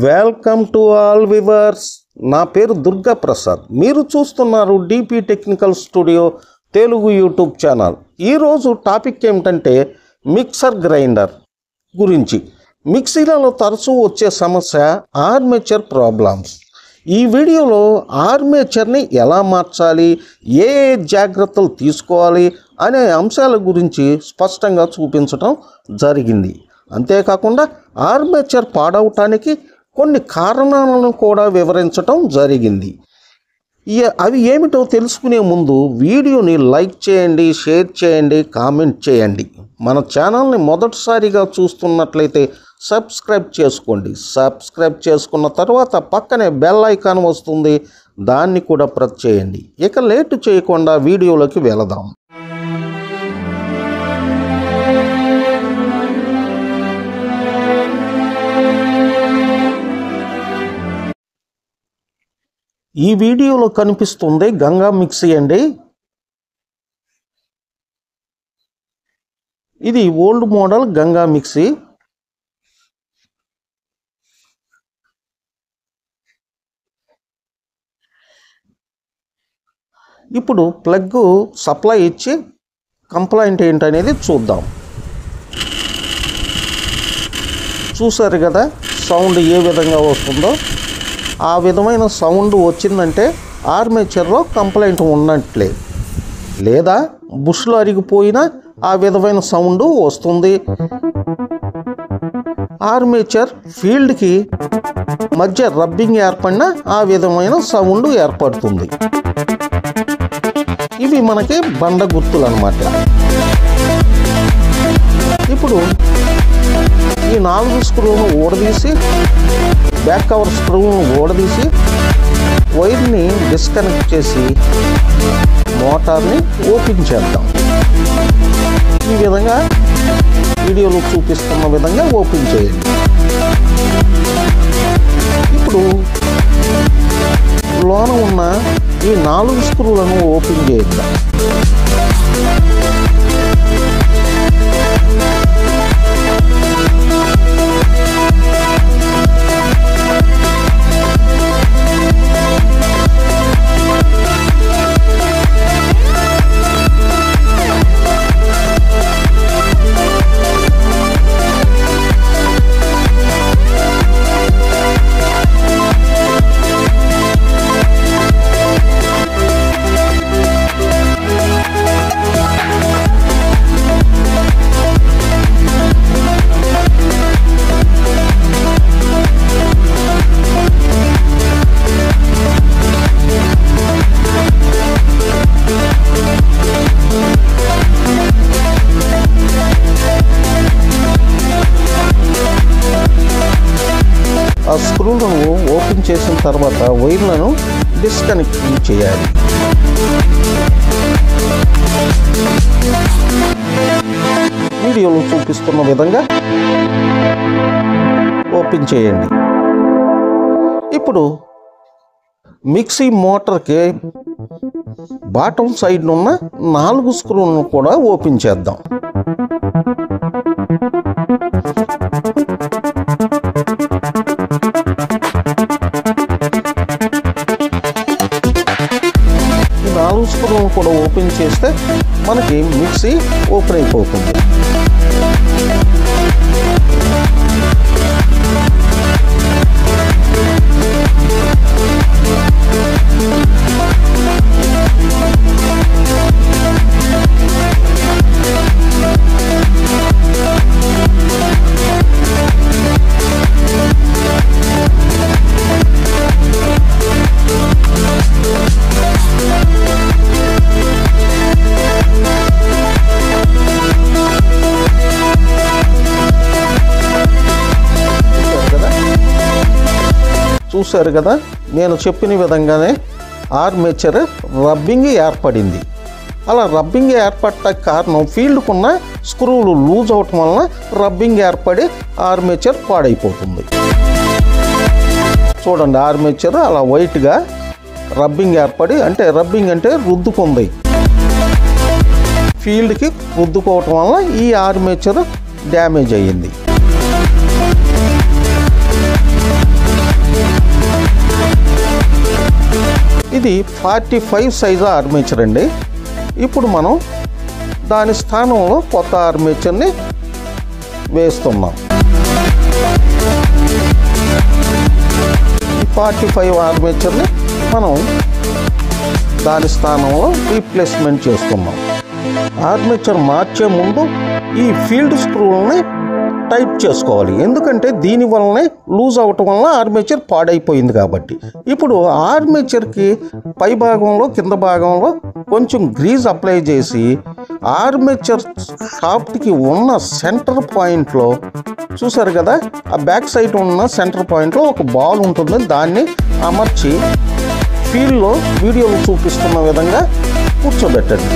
Welcome to all viewers. నా పేరు దుర్గా ప్రసాద్. మీరు చూస్తున్నారు DP technical studio Telugu YouTube channel. ఈరోజు టాపిక్ ఏమిటంటే మిక్సర్ గ్రైండర్ గురించి. మిక్సీలలో తరచూ వచ్చే సమస్య ఆర్మేచర్ ప్రాబ్లమ్స్. ఈ వీడియోలో ఆర్మేచర్ని ఎలా మార్చాలి, ఏ జాగ్రత్తలు తీసుకోవాలి అనే అంశాల గురించి స్పష్టంగా చూపించడం జరిగింది. అంతేకాకుండా ఆర్మేచర్ పాడవటానికి కొన్ని కారణాలను కూడా వివరించటం జరిగింది. అవి ఏమిటో తెలుసుకునే ముందు వీడియోని లైక్ చేయండి, షేర్ చేయండి, కామెంట్ చేయండి. మన ఛానల్ని మొదటిసారిగా చూస్తున్నట్లయితే సబ్స్క్రైబ్ చేసుకోండి. సబ్స్క్రైబ్ చేసుకున్న తర్వాత పక్కనే బెల్ ఐకాన్ వస్తుంది, దాన్ని కూడా ప్రెస్ చేయండి. ఇక లేటు చేయకుండా వీడియోలోకి వెళదాం. ఈ వీడియోలో కనిపిస్తుంది గంగా మిక్సీ అండి. ఇది ఓల్డ్ మోడల్ గంగా మిక్సీ. ఇప్పుడు ప్లగ్ సప్లై ఇచ్చి కంప్లైంట్ ఏంటనేది చూద్దాం. చూసారు కదా సౌండ్ ఏ విధంగా వస్తుందో. ఆ విధమైన సౌండ్ వచ్చిందంటే ఆర్మేచర్లో కంప్లైంట్ ఉన్నట్లే. లేదా బుష్లో అరిగిపోయినా ఆ విధమైన సౌండ్ వస్తుంది. ఆర్మేచర్ ఫీల్డ్కి మధ్య రబ్బింగ్ ఏర్పడినా ఆ విధమైన సౌండ్ ఏర్పడుతుంది. ఇవి మనకి బండ గుర్తులు అన్నమాట. ఇప్పుడు ఈ 4 స్క్రూలను ఊడదీసి, బ్యాక్ కవర్ స్క్రూలను ఊడదీసి, వైర్ని డిస్కనెక్ట్ చేసి మోటార్ని ఓపెన్ చేద్దాం. ఈ విధంగా వీడియోలో చూపిస్తున్న విధంగా ఓపెన్ చేయండి. ఇప్పుడు లోన ఉన్న ఈ 4 స్క్రూలను ఓపెన్ చేద్దాం. ఆ స్క్రూలను ఓపెన్ చేసిన తర్వాత వైర్లను డిస్కనెక్ట్ చేయాలి. వీడియోలో చూపిస్తున్న విధంగా ఓపెన్ చేయండి. ఇప్పుడు మిక్సీ మోటార్కి బాటమ్ సైడ్ ఉన్న 4 స్క్రూలను కూడా ఓపెన్ చేద్దాం. ఈ 4 స్క్రూలను కూడా ఓపెన్ చేస్తే మనకి మిక్సీ ఓపెన్ అయిపోతుంది. చూశారు కదా, నేను చెప్పిన విధంగానే ఆర్మేచర్ రబ్బింగ్ ఏర్పడింది. అలా రబ్బింగ్ ఏర్పడటానికి కారణం ఫీల్డ్కున్న స్క్రూలు లూజ్ అవటం వలన రబ్బింగ్ ఏర్పడి ఆర్మేచర్ పాడైపోతుంది. చూడండి, ఆర్మేచర్ అలా వైట్గా రబ్బింగ్ ఏర్పడి, అంటే రబ్బింగ్ అంటే రుద్దుకుంది. ఫీల్డ్కి రుద్దుకోవటం వలన ఈ ఆర్మేచర్ డ్యామేజ్ అయ్యింది. ఇది 45 సైజు ఆర్మేచర్ అండి. ఇప్పుడు మనం దాని స్థానంలో కొత్త ఆర్మేచర్ని వేస్తున్నాం. 45 ఆర్మేచర్ని మనం దాని స్థానంలో రీప్లేస్మెంట్ చేస్తున్నాం. ఆర్మేచర్ మార్చే ముందు ఈ ఫీల్డ్ స్క్రూలని టైట్ చేసుకోవాలి, ఎందుకంటే దీని వల్లనే లూజ్ అవ్వటం వల్ల ఆర్మేచర్ పాడైపోయింది కాబట్టి. ఇప్పుడు ఆర్మేచర్కి పై భాగంలో కింద భాగంలో కొంచెం గ్రీజ్ అప్లై చేసి ఆర్మేచర్ షాఫ్ట్కి ఉన్న సెంటర్ పాయింట్లో చూసారు కదా, ఆ బ్యాక్ సైడ్ ఉన్న సెంటర్ పాయింట్లో ఒక బాల్ ఉంటుంది. దాన్ని అమర్చి ఫీల్డ్లో వీడియోలో చూపిస్తున్న విధంగా కూర్చోబెట్టండి.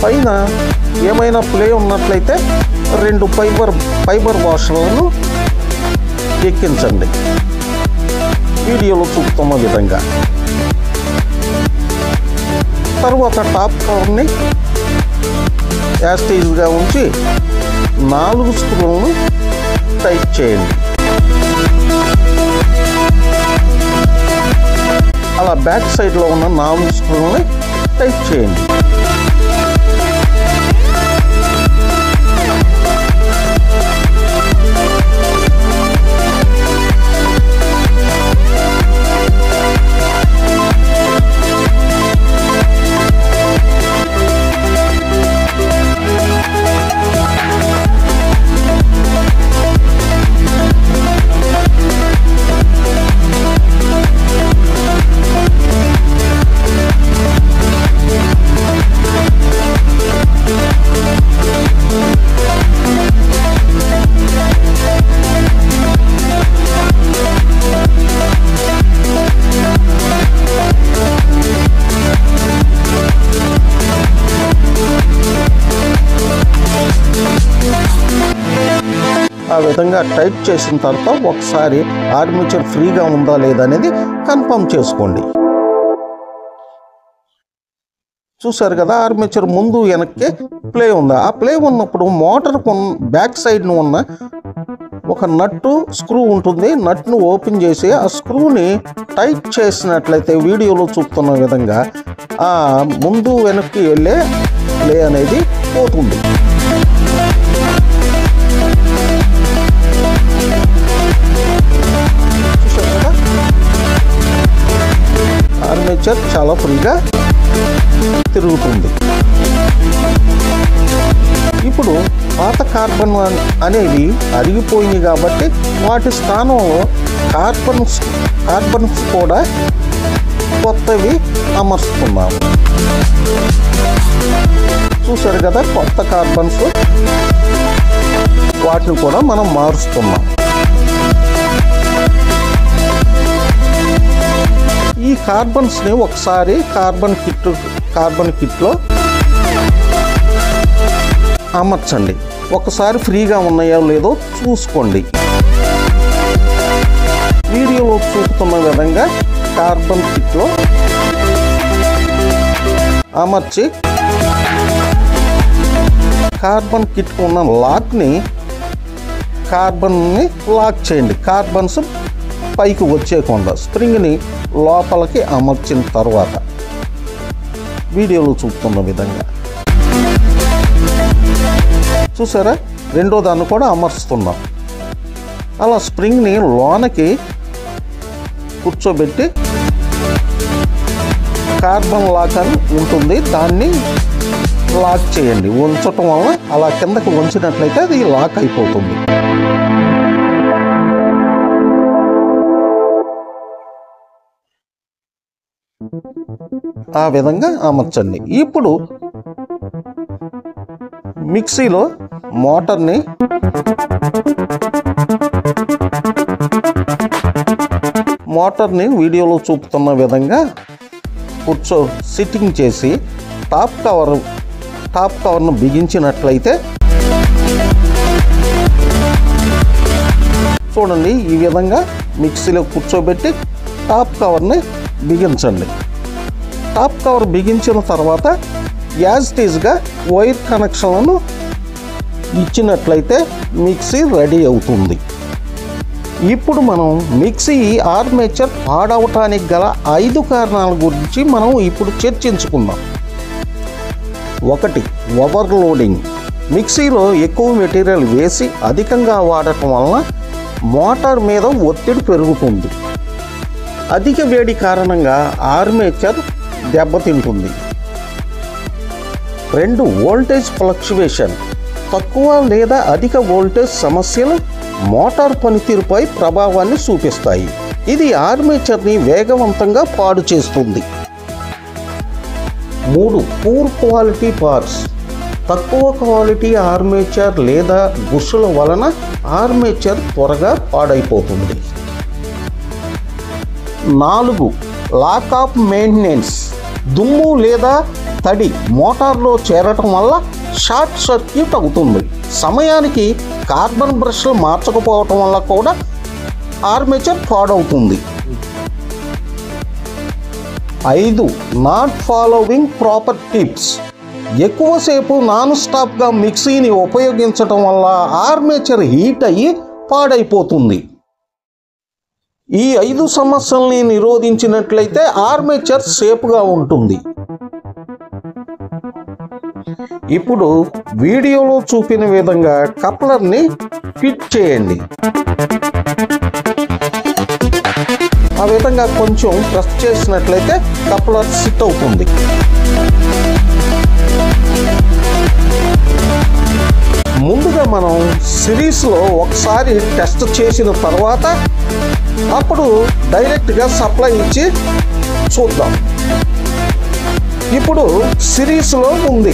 పైన ఏమైనా ప్లే ఉన్నట్లయితే 2 ఫైబర్ వాషర్లను ఎక్కించండి వీడియోలో చూపుతున్న విధంగా. తర్వాత టాప్ కవర్ని యాస్టేజ్గా ఉంచి 4 స్క్రూలను టైట్ చేయండి. అలా బ్యాక్ సైడ్లో ఉన్న 4 స్క్రూలని టైట్ చేయండి. ఆ విధంగా టైట్ చేసిన తర్వాత ఒకసారి ఆర్మేచర్ ఫ్రీగా ఉందా లేదా అనేది కన్ఫర్మ్ చేసుకోండి. చూసారు కదా, ఆర్మేచర్ ముందు వెనక్కి ప్లే ఉంది. ఆ ప్లే ఉన్నప్పుడు మోటార్ బ్యాక్ సైడ్ను ఉన్న ఒక నట్టు స్క్రూ ఉంటుంది. నట్ను ఓపెన్ చేసి ఆ స్క్రూని టైట్ చేసినట్లయితే వీడియోలో చూపుతున్న విధంగా ఆ ముందు వెనక్కి వెళ్ళే ప్లే అనేది పోతుంది. ఆర్మేచర్ చాలా ఫ్రీగా తిరుగుతుంది. ఇప్పుడు పాత కార్బన్ అనేవి అరిగిపోయింది కాబట్టి వాటి స్థానంలో కార్బన్స్ కూడా కొత్తవి అమర్చుకున్నాము. చూసారు కదా, కొత్త కార్బన్స్, వాటిని కూడా మనం మారుస్తున్నాం. ఈ కార్బన్స్ని ఒకసారి కార్బన్ కిట్లో అమర్చండి. ఒకసారి ఫ్రీగా ఉన్నాయో లేదో చూసుకోండి. వీడియోలో చూపుతున్న విధంగా కార్బన్ కిట్లో అమర్చి కార్బన్ కిట్కు ఉన్న కార్బన్ని లాక్ చేయండి. కార్బన్స్ పైకి వచ్చేయకుండా స్ప్రింగ్ని లోపలికి అమర్చిన తర్వాత వీడియోలో చూపుతున్న విధంగా చూసారా, రెండో దాన్ని కూడా అమర్చుతున్నాం. అలా స్ప్రింగ్ని లోనకి కూర్చోబెట్టి కార్బన్ లాక్ అని ఉంటుంది, దాన్ని లాక్ చేయండి. ఉంచటం వల్ల అలా కిందకి ఉంచినట్లయితే అది లాక్ అయిపోతుంది. ఆ విధంగా అమర్చండి. ఇప్పుడు మిక్సీలో మోటార్ని వీడియోలో చూపుతున్న విధంగా సిట్టింగ్ చేసి టాప్ కవర్ను బిగించినట్లయితే చూడండి, ఈ విధంగా మిక్సీలో కూర్చోబెట్టి టాప్ కవర్ని బిగించండి. టాప్ కవర్ బిగించిన తర్వాత యాజ్ టీజ్గా వైర్ కనెక్షన్లను ఇచ్చినట్లయితే మిక్సీ రెడీ అవుతుంది. ఇప్పుడు మనం మిక్సీ ఆర్మేచర్ పాడవటానికి గల 5 కారణాల గురించి మనం ఇప్పుడు చర్చించుకుందాం. 1. ఓవర్లోడింగ్. మిక్సీలో ఎక్కువ మెటీరియల్ వేసి అధికంగా వాడటం వలన మోటార్ మీద ఒత్తిడి పెరుగుతుంది. అధిక వేడి కారణంగా ఆర్మేచర్ దెబ్బతింటుంది. 2. Voltage fluctuation. తక్కువ లేదా అధిక వోల్టేజ్ సమస్యలు మోటార్ పనితీరుపై ప్రభావాన్ని చూపిస్తాయి. ఇది ఆర్మేచర్ని వేగవంతంగా పాడు చేస్తుంది. 3. Poor quality parts. తక్కువ క్వాలిటీ ఆర్మేచర్ లేదా బుషుల వలన ఆర్మేచర్ త్వరగా పాడైపోతుంది. 4. Lack of maintenance. దుమ్ము లేదా తడి మోటార్లో చేరటం వల్ల షార్ట్ సర్క్యూట్ అవుతుంది. సమయానికి కార్బన్ బ్రష్లు మార్చకపోవటం వల్ల కూడా ఆర్మేచర్ పాడవుతుంది. 5. Not following proper tips. ఎక్కువసేపు నాన్ స్టాప్గా మిక్సీని ఉపయోగించటం వల్ల ఆర్మేచర్ హీట్ అయ్యి పాడైపోతుంది. ఈ 5 సమస్యల్ని నిరోధించినట్లయితే ఆర్మేచర్ సేఫ్గా ఉంటుంది. ఇప్పుడు వీడియోలో చూపిన విధంగా కప్లర్ని ఫిట్ చేయండి. ఆ విధంగా కొంచెం ప్రెస్ చేసినట్లయితే కప్లర్ ఫిట్ అవుతుంది. ముందుగా మనం సిరీస్లో ఒకసారి టెస్ట్ చేసిన తర్వాత అప్పుడు డైరెక్ట్గా సప్లై ఇచ్చి చూద్దాం. ఇప్పుడు సిరీస్లో ఉంది,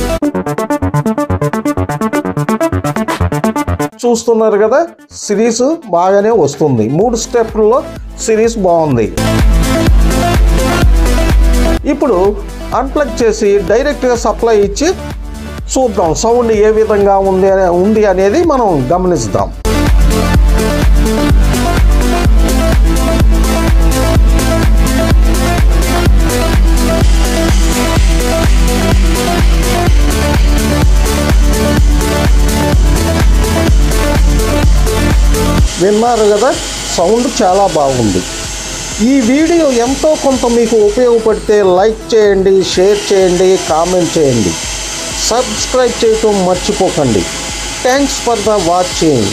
చూస్తున్నారు కదా, సిరీస్ బాగానే వస్తుంది. 3 స్టెప్లలో సిరీస్ బాగుంది. ఇప్పుడు అన్ప్లగ్ చేసి డైరెక్ట్గా సప్లై ఇచ్చి చూద్దాం సౌండ్ ఏ విధంగా ఉంది అనేది మనం గమనిద్దాం. విన్నారు కదా, సౌండ్ చాలా బాగుంది. ఈ వీడియో ఎంతో కొంత మీకు ఉపయోగపడితే లైక్ చేయండి, షేర్ చేయండి, కామెంట్ చేయండి, సబ్స్క్రైబ్ చేయటం మర్చిపోకండి. Thanks for the watching.